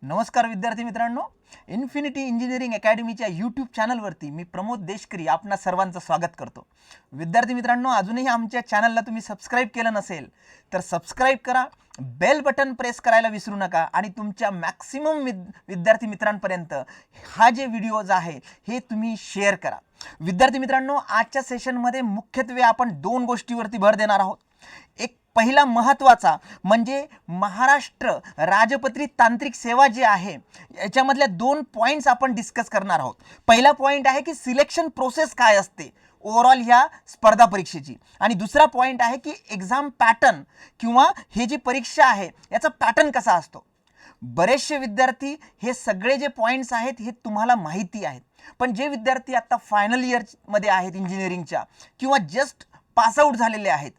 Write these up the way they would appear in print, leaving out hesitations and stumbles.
नमस्कार विद्यार्थी मित्रांनो, इन्फिनिटी इंजिनिअरिंग अकॅडमीच्या यूट्यूब चॅनलवरती मी प्रमोद देशकरी आपणा सर्वांचं स्वागत करतो। विद्यार्थी मित्रांनो, अजूनही आमच्या चॅनलला तुम्ही सबस्क्राइब केलं नसेल तर सबस्क्राइब करा, बेल बटन प्रेस करायला विसरू नका आणि तुमच्या मॅक्सिमम विद्यार्थी मित्रांपर्यंत हा जे व्हिडिओज आहे हे तुम्ही शेअर करा। विद्यार्थी मित्रांनो, आजच्या सेशनमध्ये मुख्यत्वे आपण दोन गोष्टीवरती भर देणार आहोत। एक पहिला महत्त्वाचा म्हणजे महाराष्ट्र राजपत्रित तांत्रिक सेवा जे आहे याच्यामधल्या दोन पॉइंट्स आपण डिस्कस करणार आहोत। पहिला पॉइंट आहे की सिलेक्शन प्रोसेस काय असते ओव्हरऑल ह्या स्पर्धा परीक्षेची, आणि दुसरा पॉइंट आहे की एक्झाम पॅटर्न किंवा हे जी परीक्षा आहे याचा पॅटर्न कसा असतो। बरेचसे विद्यार्थी हे सगळे जे पॉइंट्स आहेत हे तुम्हाला माहिती आहेत, पण जे विद्यार्थी आता फायनल इयर मध्ये आहेत इंजिनिअरिंगच्या किंवा जस्ट पास आउट झालेले आहेत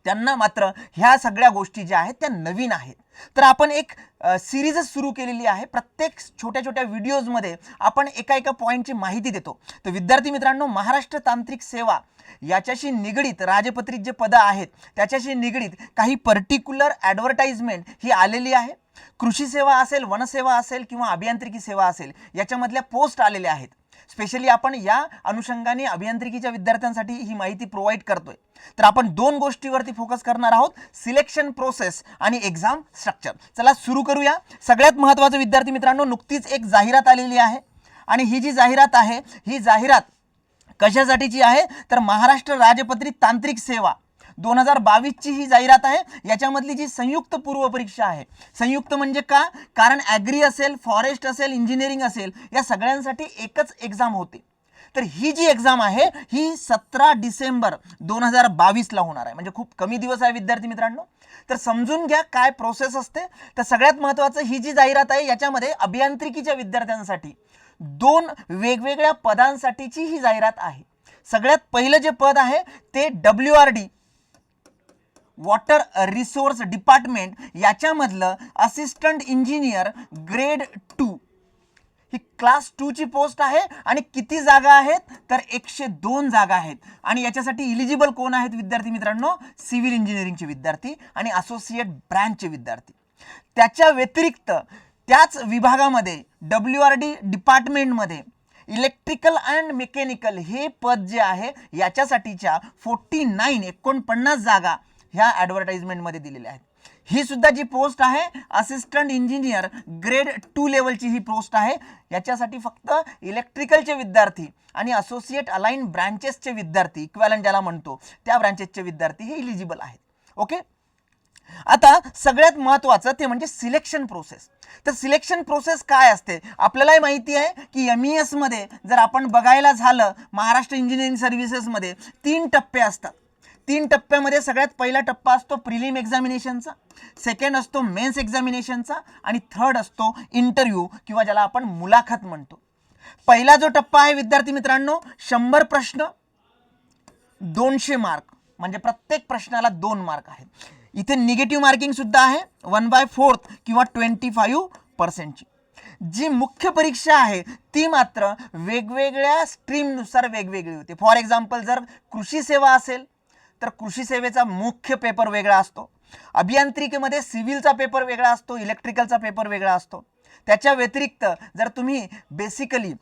त्यांना मात्र ह्या सगळ्या गोष्टी ज्या आहेत त्या नवीन आहेत। तर आपण एक सिरीजच सुरू केलेली आहे। प्रत्येक छोट्या छोट्या व्हिडिओजमध्ये आपण एका एका पॉइंटची माहिती देतो। तर विद्यार्थी मित्रांनो, महाराष्ट्र तांत्रिक सेवा याच्याशी निगडित राजपत्रित जे पद आहेत त्याच्याशी निगडित काही पर्टिक्युलर ॲडव्हर्टाइजमेंट ही आलेली आहे। कृषी सेवा असेल, वनसेवा असेल किंवा अभियांत्रिकी सेवा असेल याच्यामधल्या पोस्ट आलेल्या आहेत। स्पेशली आपण या अनुषंगाने अभियांत्रिकीच्या विद्यार्थ्यांसाठी ही माहिती प्रोव्हाइड करतोय। तर आपण दोन गोष्टीवरती फोकस करणार आहोत, सिलेक्शन प्रोसेस आणि एक्झाम स्ट्रक्चर। चला सुरू करूया। सगळ्यात महत्त्वाचं विद्यार्थी मित्रांनो, नुकतीच एक जाहिरात आलेली आहे आणि ही जी जाहिरात आहे ही जाहिरात कशासाठीची आहे तर महाराष्ट्र राजपत्रित तांत्रिक सेवा 2022 ची ही जाहिरात आहे। याच्यामधली जी संयुक्त पूर्व परीक्षा आहे, संयुक्त म्हणजे का, कारण ॲग्री असेल, फॉरेस्ट असेल, इंजिनिअरिंग असेल या सगळ्यांसाठी एकच एक्झाम होते। तर ही जी एक्झाम आहे ही 17 डिसेंबर 2022 ला होणार आहे, म्हणजे खूप कमी दिवस आहे विद्यार्थी मित्रांनो। तर समजून घ्या काय प्रोसेस असते। तर सगळ्यात महत्त्वाचं ही जी जाहिरात आहे याच्यामध्ये अभियांत्रिकीच्या विद्यार्थ्यांसाठी दोन वेगवेगळ्या पदांसाठीची ही जाहिरात आहे। सगळ्यात पहिलं जे पद आहे ते WRD वॉटर रिसोर्स डिपार्टमेंट याच्यामधलं असिस्टंट इंजिनियर ग्रेड 2 ही क्लास 2 ची पोस्ट आहे। आणि किती जागा आहेत तर 102 जागा आहेत। आणि याच्यासाठी इलिजिबल कोण आहेत विद्यार्थी मित्रांनो, सिव्हिल इंजिनिअरिंगचे विद्यार्थी आणि असोसिएट ब्रँचचे विद्यार्थी। त्याच्या व्यतिरिक्त त्याच विभागामध्ये WRD डिपार्टमेंटमध्ये इलेक्ट्रिकल अँड मेकॅनिकल हे पद जे आहे याच्यासाठीच्या 49 जागा ह्या ॲडव्हर्टाइजमेंटमध्ये दिलेल्या आहेत। ही सुद्धा जी पोस्ट आहे असिस्टंट इंजिनियर ग्रेड 2 लेवलची ही पोस्ट आहे। याच्यासाठी फक्त इलेक्ट्रिकलचे विद्यार्थी आणि असोसिएट अलाइन ब्रांचेसचे विद्यार्थी, इक्विव्हॅलंट ज्याला म्हणतो त्या ब्रांचेसचे विद्यार्थी हे इलिजिबल आहेत। ओके, आता सगळ्यात महत्त्वाचं ते म्हणजे सिलेक्शन प्रोसेस। तर सिलेक्शन प्रोसेस काय असते आपल्यालाही माहिती आहे की MES मध्ये जर आपण बघायला झालं महाराष्ट्र इंजिनिअरिंग सर्व्हिसेसमध्ये 3 टप्पे असतात। 3 टप्प्यामध्ये सगळ्यात पहिला टप्पा असतो प्रिलिम एक्झामिनेशनचा, सेकंड असतो मेन्स एक्झामिनेशनचा आणि थर्ड असतो इंटरव्ह्यू किंवा ज्याला आपण मुलाखत म्हणतो। पहिला जो टप्पा आहे विद्यार्थी मित्रांनो 100 प्रश्न 200 मार्क, म्हणजे प्रत्येक प्रश्नाला 2 मार्क आहेत। इथे निगेटिव्ह मार्किंग सुद्धा आहे 1/4 किंवा 25% ची। जी मुख्य परीक्षा आहे ती मात्र वेगवेगळ्या स्ट्रीमनुसार वेगवेगळी होते। फॉर एक्झाम्पल जर कृषी सेवा असेल तर कृषी सेवेचा मुख्य पेपर वेगळा असतो, अभियांत्रिकीमध्ये सिव्हिलचा पेपर वेगळा असतो, इलेक्ट्रिकलचा पेपर वेगळा असतो। त्याच्या व्यतिरिक्त जर तुम्ही बेसिकली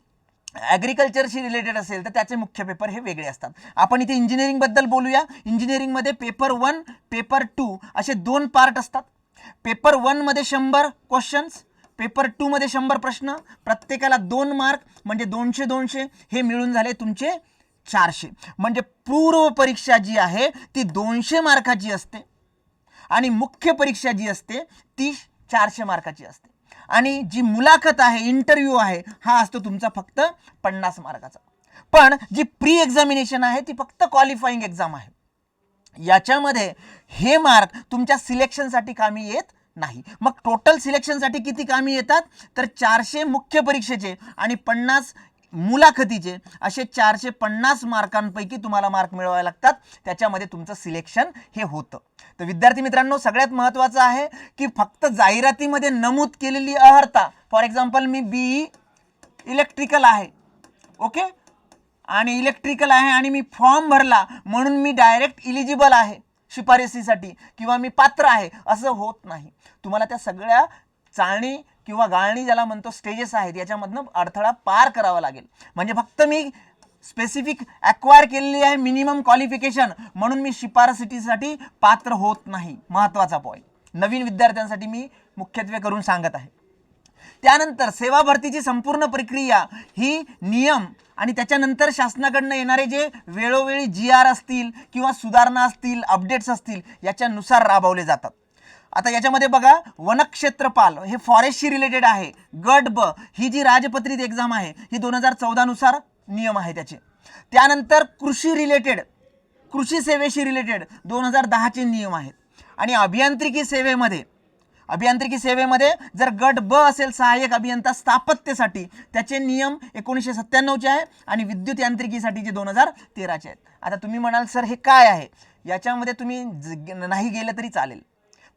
ॲग्रिकल्चरशी रिलेटेड असेल तर त्याचे मुख्य पेपर हे वेगळे असतात। आपण इथे इंजिनिअरिंग बद्दल बोलूया। इंजिनिअरिंगमध्ये पेपर 1 पेपर 2 असे 2 पार्ट असतात। पेपर 1 मध्ये 100 क्वेश्चन्स, पेपर 2 मध्ये 100 प्रश्न, प्रत्येकाला 2 मार्क, म्हणजे 200 हे मिळून झाले तुमचे 400। म्हणजे पूर्व परीक्षा जी आहे ती 200 मार्काची असते आणि मुख्य परीक्षा जी असते ती 400 मार्काची असते। आणि जी मुलाखत आहे, इंटरव्ह्यू आहे, हा असतो तुमचा फक्त 50 मार्काचा। पण जी प्री एक्झामिनेशन आहे ती फक्त क्वालिफाईंग एक्झाम आहे। याच्यामध्ये हे मार्क तुमच्या सिलेक्शनसाठी कामी येत नाही। मग टोटल सिलेक्शनसाठी किती कामी येतात तर 400 मुख्य परीक्षेचे आणि 50 मुलाखतीचे, असे 450 मार्कांपैकी तुम्हाला मार्क मिळवावे लागतात। त्याच्यामध्ये तुमचं सिलेक्शन हे होतं। तर विद्यार्थी मित्रांनो, सगळ्यात महत्त्वाचं आहे की फक्त जाहिरातीमध्ये नमूद केलेली अर्हता, for example me BE electrical आहे, ओके, आणि इलेक्ट्रिकल आहे आणि मी फॉर्म भरला म्हणून मी डायरेक्ट इलिजिबल आहे शिफारसीसाठी किंवा मी पात्र आहे असं होत नाही। तुम्हाला त्या सगळ्या चाळणी किंवा गाळणी ज्याला म्हणतो स्टेजेस आहेत याच्यामधनं अडथळा पार करावा लागेल. म्हणजे फक्त मी स्पेसिफिक ॲक्वायर केलेली आहे मिनिमम क्वालिफिकेशन म्हणून मी शिफारसीसाठी पात्र होत नाही. महत्त्वाचा पॉईंट नवीन विद्यार्थ्यांसाठी मी मुख्यत्वे करून सांगत आहे. त्यानंतर सेवा भरतीची संपूर्ण प्रक्रिया ही नियम आणि त्याच्यानंतर शासनाकडनं येणारे जे वेळोवेळी GR असतील किंवा सुधारणा असतील, अपडेट्स असतील याच्यानुसार राबवले जातात. आता याच्यामध्ये बघा, वनक्षेत्रपाल हे फॉरेस्टशी रिलेटेड आहे. गट ब ही जी राजपत्रित एक्झाम आहे ही 2014 नुसार नियम आहे त्याचे. त्यानंतर कृषी रिलेटेड, कृषी सेवेशी रिलेटेड 2010 चे नियम आहेत. आणि अभियांत्रिकी सेवेमध्ये जर गट ब असेल सहाय्यक अभियंता स्थापत्यसाठी त्याचे नियम 1997 चे आहे आणि विद्युत यांत्रिकीसाठी जे 2013 चे आहेत. आता तुम्ही म्हणाल सर हे काय आहे, याच्यामध्ये तुम्ही नाही गेलं तरी चालेल,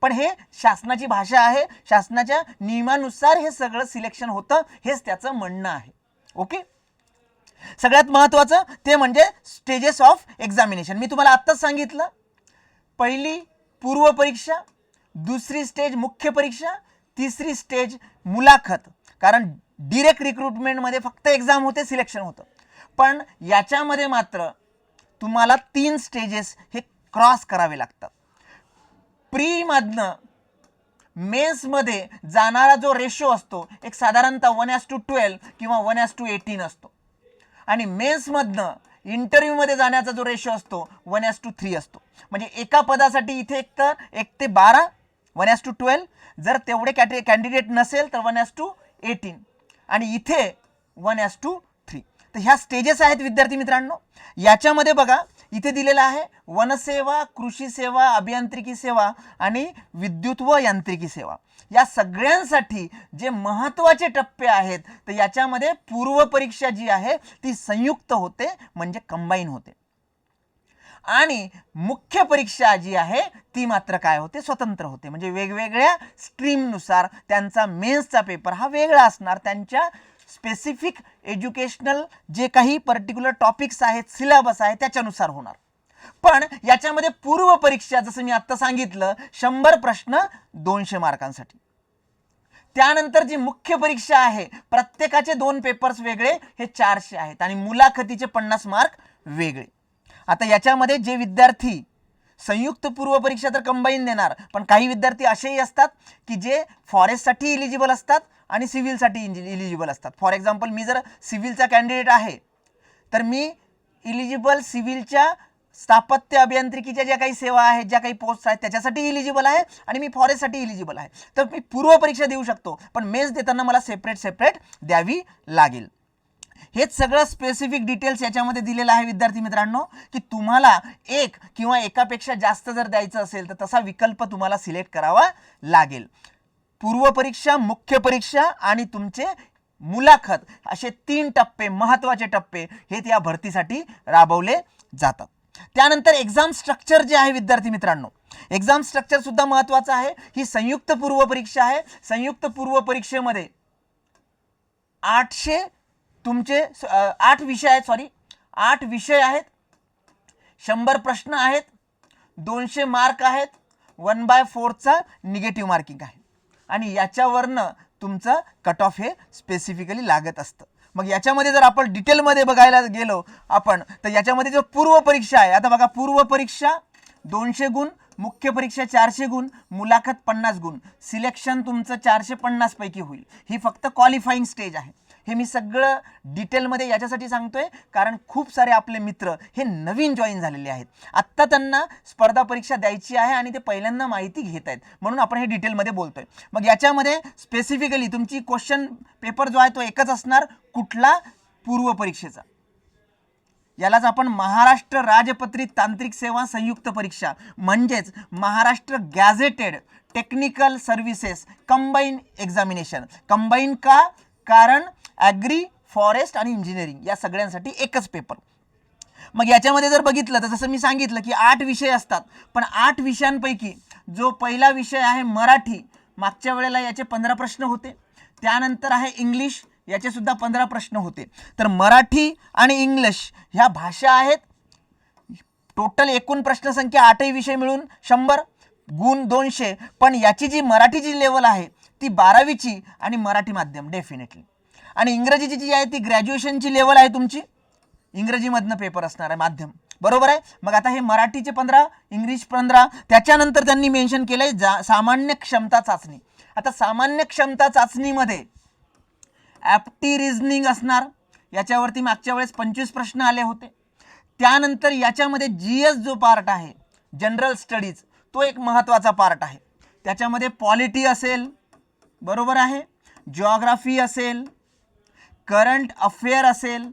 पण हे शासनाची भाषा आहे, शासनाच्या नियमानुसार हे सगळं सिलेक्शन होतं, हेच त्याचं म्हणणं आहे. ओके. सगळ्यात महत्त्वाचं ते म्हणजे स्टेजेस ऑफ एक्झामिनेशन. मी तुम्हाला आत्ताच सांगितलं, पहिली पूर्व परीक्षा, दुसरी स्टेज मुख्य परीक्षा, तिसरी स्टेज मुलाखत. कारण डिरेक्ट रिक्रुटमेंटमध्ये फक्त एक्झाम होते, सिलेक्शन होतं. पण याच्यामध्ये मात्र तुम्हाला 3 स्टेजेस हे क्रॉस करावे लागतात. प्रीमधनं मेन्समध्ये जाणारा जो रेशो असतो एक साधारणतः 1:12 किंवा 1:18 असतो. आणि मेन्समधनं इंटरव्ह्यूमध्ये जाण्याचा जो रेशो असतो 1:3 असतो. म्हणजे एका पदासाठी इथे एक ते 12 1:12, जर तेवढे कॅन्डिडेट नसेल तर 1:18 आणि इथे 1:3. तर ह्या स्टेजेस आहेत विद्यार्थी मित्रांनो. याच्यामध्ये बघा इथे दिलेलं आहे वनसेवा, कृषी सेवा, अभियांत्रिकी सेवा आणि विद्युत व यांत्रिकी सेवा. या सगळ्यांसाठी जे महत्त्वाचे टप्पे आहेत तर याच्यामध्ये पूर्व परीक्षा जी आहे ती संयुक्त होते, म्हणजे कंबाईन होते. आणि मुख्य परीक्षा जी आहे ती मात्र काय होते, स्वतंत्र होते. म्हणजे वेगवेगळ्या स्ट्रीमनुसार त्यांचा मेन्सचा पेपर हा वेगळा असणार, त्यांच्या स्पेसिफिक एज्युकेशनल जे काही पर्टिक्युलर टॉपिक्स आहेत, सिलेबस आहे त्याच्यानुसार होणार. पण याच्यामध्ये पूर्व परीक्षा जसं मी आत्ता सांगितलं 100 प्रश्न 200 मार्कांसाठी. त्यानंतर जी मुख्य परीक्षा आहे प्रत्येकाचे 2 पेपर्स वेगळे, हे 400 आहेत आणि मुलाखतीचे 50 मार्क वेगळे. आता याच्यामध्ये जे विद्यार्थी संयुक्त पूर्व परीक्षा तर कंबाईन देणार, पण काही विद्यार्थी असेही असतात की जे फॉरेस्टसाठी इलिजिबल असतात आणि सिव्हिलसाठी इलिजिबल असतात. फॉर एक्झाम्पल मी जर सिव्हिलचा कॅन्डिडेट आहे तर मी इलिजिबल सिव्हिलच्या स्थापत्य अभियांत्रिकीच्या ज्या काही सेवा आहेत, ज्या काही पोस्ट आहेत त्याच्यासाठी इलिजिबल आहे आणि मी फॉरेस्टसाठी इलिजिबल आहे, तर मी पूर्व परीक्षा देऊ शकतो. पण मेन्स देताना मला सेपरेट द्यावी लागेल. हेच सगळं स्पेसिफिक डिटेल्स याच्यामध्ये दिलेलं आहे विद्यार्थी मित्रांनो, की तुम्हाला एक किंवा एकापेक्षा जास्त जर द्यायचं असेल तर तसा विकल्प तुम्हाला सिलेक्ट करावा लागेल. पूर्व परीक्षा, मुख्य परीक्षा आणि तुमचे मुलाखत असे 3 टप्पे, महत्त्वाचे टप्पे हे त्या भरतीसाठी राबवले जातात. त्यानंतर एक्झाम स्ट्रक्चर जे आहे विद्यार्थी मित्रांनो, एक्झाम स्ट्रक्चर सुद्धा महत्त्वाचं आहे. ही संयुक्त पूर्व परीक्षा आहे. संयुक्त पूर्व परीक्षेमध्ये 800 तुमचे 8 विषय आहेत, 8 विषय आहेत, 100 प्रश्न आहेत, 200 मार्क आहेत, 1/4चा निगेटिव्ह मार्किंग आहे आणि याच्यावरनं तुमचं कट ऑफ हे स्पेसिफिकली लागत असतं. मग याच्यामध्ये जर आपण डिटेलमध्ये बघायला गेलो आपण तर याच्यामध्ये जो पूर्व परीक्षा आहे, आता बघा पूर्व परीक्षा 200 गुण, मुख्य परीक्षा 400 गुण, मुलाखत 50 गुण, सिलेक्शन तुमचं 450 पैकी होईल. ही फक्त क्वालिफाईंग स्टेज आहे. हे मी सगळं डिटेलमध्ये याच्यासाठी सांगतोय कारण खूप सारे आपले मित्र हे नवीन जॉईन झालेले आहेत, आत्ता त्यांना स्पर्धा परीक्षा द्यायची आहे आणि ते पहिल्यांदा माहिती घेत आहेत, म्हणून आपण हे डिटेलमध्ये बोलतोय. मग याच्यामध्ये स्पेसिफिकली तुमची क्वेश्चन पेपर जो आहे तो एकच असणार, कुठला, पूर्व परीक्षेचा. यालाच आपण महाराष्ट्र राजपत्रित तांत्रिक सेवा संयुक्त परीक्षा म्हणजेच Maharashtra gazetted technical services combine examination. Combine का? कारण ॲग्री, फॉरेस्ट आणि इंजिनिअरिंग या सगळ्यांसाठी एकच पेपर. मग याच्यामध्ये जर बघितलं तर जसं मी सांगितलं की 8 विषय असतात, पण 8 विषयांपैकी जो पहिला विषय आहे मराठी, मागच्या वेळेला याचे 15 प्रश्न होते. त्यानंतर आहे इंग्लिश, याचे सुद्धा 15 प्रश्न होते. तर मराठी आणि इंग्लिश ह्या भाषा आहेत. टोटल एकूण प्रश्नसंख्या 8ही विषय मिळून 100 गुण 200, पण याची जी मराठी जी लेवल आहे ती 12वीची आणि मराठी माध्यम डेफिनेटली. आणि इंग्रजीची जी आहे ती ग्रॅज्युएशनची लेवल आहे तुमची, इंग्रजीमधनं पेपर असणार आहे माध्यम, बरोबर आहे. मग आता हे मराठीचे 15, इंग्लिश 15, त्याच्यानंतर त्यांनी मेन्शन केलंय सामान्य क्षमता चाचणी. आता सामान्य क्षमता चाचणीमध्ये ॲप्टी रिझनिंग असणार, याच्यावरती मागच्या वेळेस 25 प्रश्न आले होते. त्यानंतर याच्यामध्ये GS जो पार्ट आहे, जनरल स्टडीज, तो एक महत्त्वाचा पार्ट आहे. त्याच्यामध्ये पॉलिटी असेल, बरोबर आहे, जिओग्राफी असेल, करंट अफेअर असेल,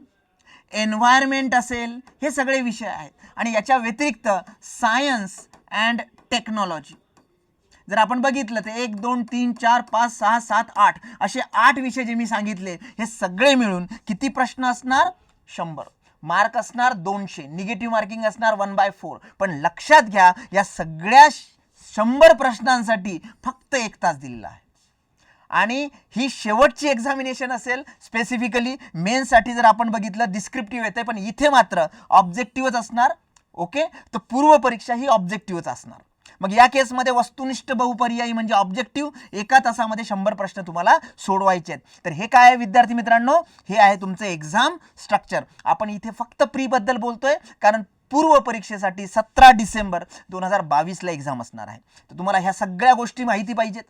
एन्व्हायरमेंट असेल, हे सगळे विषय आहेत. आणि याच्या व्यतिरिक्त सायन्स अँड टेक्नॉलॉजी जर आपण बघितलं तर 1 2 3 4 5 6 7 8 असे 8 विषय जे मी सांगितले, हे सगळे मिळून किती प्रश्न असणार? 100 मार्क असणार, 200 निगेटिव्ह मार्किंग असणार 1/4. पण लक्षात घ्या, या सगळ्या 100 प्रश्नांसाठी फक्त 1 तास दिलेला आहे. आणि ही शेवटची एक्झामिनेशन असेल. स्पेसिफिकली मेन्ससाठी जर आपण बघितलं डिस्क्रिप्टिव्ह येते, पण इथे मात्र ऑब्जेक्टिव्हच असणार. ओके, तर पूर्व परीक्षा ही ऑब्जेक्टिव्हच असणार. मग या केसमध्ये वस्तुनिष्ठ बहुपर्यायी म्हणजे ऑब्जेक्टिव्ह 1 तासामध्ये 100 प्रश्न तुम्हाला सोडवायचे आहेत. तर हे काय आहे विद्यार्थी मित्रांनो? हे आहे तुमचं एक्झाम स्ट्रक्चर. आपण इथे फक्त प्रीबद्दल बोलतोय, कारण पूर्व परीक्षेसाठी 17 डिसेंबर 2022ला एक्झाम असणार आहे. तर तुम्हाला ह्या सगळ्या गोष्टी माहिती पाहिजेत.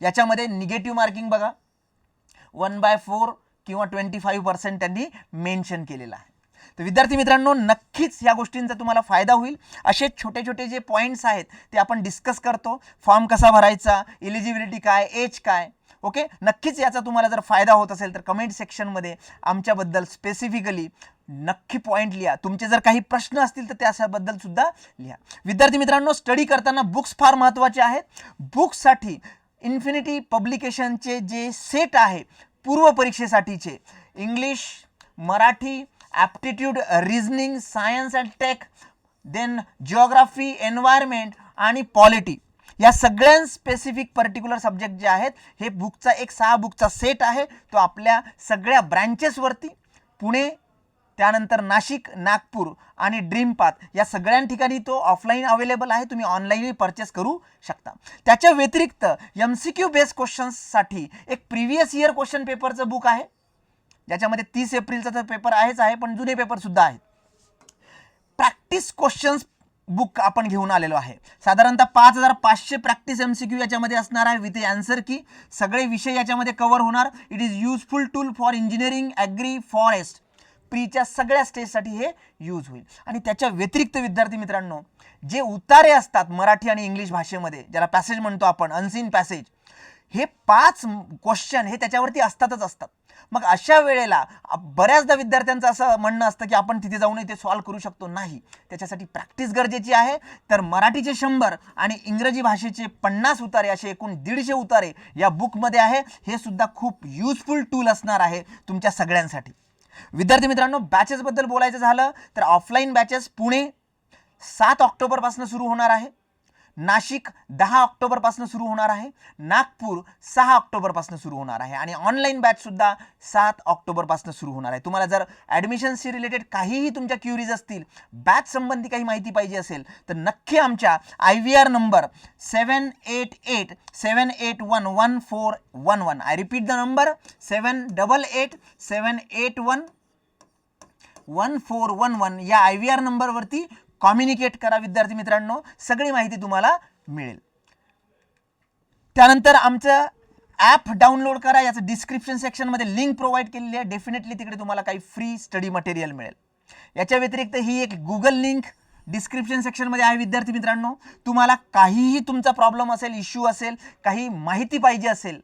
याच्यामध्ये निगेटिव्ह मार्किंग बघा 1/4 किंवा 25% त्यांनी मेन्शन केलेलं आहे. तर विद्यार्थी मित्रांनो, नक्कीच या गोष्टींचा तुम्हाला फायदा होईल. असे छोटे छोटे जे पॉईंट्स आहेत ते आपण डिस्कस करतो. फॉर्म कसा भरायचा, एलिजिबिलिटी काय, एज काय. ओके, नक्कीच याचा तुम्हाला जर फायदा होत असेल तर कमेंट सेक्शनमध्ये आमच्याबद्दल स्पेसिफिकली नक्की पॉईंट लिहा. तुमचे जर काही प्रश्न असतील तर त्याबद्दल सुद्धा लिहा. विद्यार्थी मित्रांनो, स्टडी करताना बुक्स फार महत्त्वाचे आहेत. बुक्ससाठी इन्फिनिटी पब्लिकेशनचे जे सेट आहे पूर्व परीक्षेसाठीचे, English, Marathi, aptitude, reasoning, science and tech, then geography, environment आणि पॉलिटी, या सगळ्या स्पेसिफिक पर्टिक्युलर सब्जेक्ट जे आहेत, हे बुकचा एक 6 बुकचा सेट आहे. तो आपल्या सगळ्या ब्रँचेसवरती पुणे, त्यानंतर नाशिक, नागपूर आणि ड्रीम पाथ या सगळ्या ठिकाणी तो ऑफलाईन अवेलेबल आहे. तुम्ही ऑनलाईनही परचेस करू शकता. त्याच्या व्यतिरिक्त MCQ बेस्ड क्वेश्चन्ससाठी एक प्रिव्हियस इयर क्वेश्चन पेपरचं बुक आहे, ज्याच्यामध्ये 30 एप्रिलचा तर पेपर आहेच आहे, पण जुने पेपर सुद्धा आहेत. प्रॅक्टिस क्वेश्चन्स बुक आपण घेऊन आलेलो आहे. साधारणतः 5500 प्रॅक्टिस MCQ याच्यामध्ये असणार आहे विथ आन्सर की. सगळे विषय याच्यामध्ये कव्हर होणार. It is useful tool for engineering, agri, forest, प्रीच्या सगळ्या स्टेजसाठी हे यूज होईल. आणि त्याच्या व्यतिरिक्त विद्यार्थी मित्रांनो, जे उतारे असतात मराठी आणि इंग्लिश भाषेमध्ये, ज्याला पॅसेज म्हणतो आपण, अनसीन पॅसेज, हे 5 क्वेश्चन हे त्याच्यावरती असतातच असतात. मग अशा वेळेला बऱ्याचदा विद्यार्थ्यांचं असं म्हणणं असतं की आपण तिथे जाऊन ते सॉल्व्ह करू शकतो. नाही, त्याच्यासाठी प्रॅक्टिस गरजेची आहे. तर मराठीचे 100 आणि इंग्रजी भाषेचे 50 उतारे, असे एकूण 150 उतारे या बुकमध्ये आहे. हे सुद्धा खूप युजफुल टूल असणार आहे तुमच्या सगळ्यांसाठी. विद्यार्थी मित्रांनो, बॅचेसबद्दल बोलायचं झालं तर ऑफलाईन बॅचेस पुणे 7 ऑक्टोबरपासून सुरू होणार आहे, नाशिक 10 ऑक्टोबरपासून सुरू होणार आहे, नागपूर 6 ऑक्टोबरपासून सुरू होणार आहे आणि ऑनलाईन बॅच सुद्धा 7 ऑक्टोबरपासून सुरू होणार आहे. तुम्हाला जर ॲडमिशनशी रिलेटेड काहीही तुमच्या क्युरीज असतील, बॅच संबंधी काही माहिती पाहिजे असेल, तर नक्की आमच्या IVR number 7887811411, I repeat the number 7887811411 या IVR नंबरवरती कम्युनिकेट करा विद्यार्थी मित्रांनो. सगळी माहिती तुम्हाला मिळेल. त्यानंतर आमचं ॲप डाउनलोड करा. याचं डिस्क्रिप्शन सेक्शनमध्ये लिंक प्रोव्हाइड केलेली आहे. डेफिनेटली तिकडे तुम्हाला काही फ्री स्टडी मटेरियल मिळेल. याच्या व्यतिरिक्त ही एक गुगल लिंक डिस्क्रिप्शन सेक्शनमध्ये आहे विद्यार्थी मित्रांनो. तुम्हाला काहीही तुमचा प्रॉब्लेम असेल, इश्यू असेल, काही माहिती पाहिजे असेल,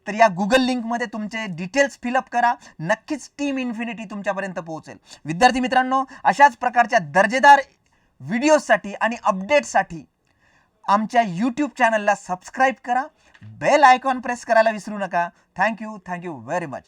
तर या गुगल लिंकमध्ये तुमचे डिटेल्स फिलअप करा. नक्कीच टीम इन्फिनिटी तुमच्यापर्यंत पोहोचेल. विद्यार्थी मित्रांनो, अशाच प्रकारच्या दर्जेदार व्हिडिओसाठी आणि अपडेट्ससाठी आमच्या यूट्यूब चॅनलला सबस्क्राईब करा. बेल आयकॉन प्रेस करायला विसरू नका. Thank you very much.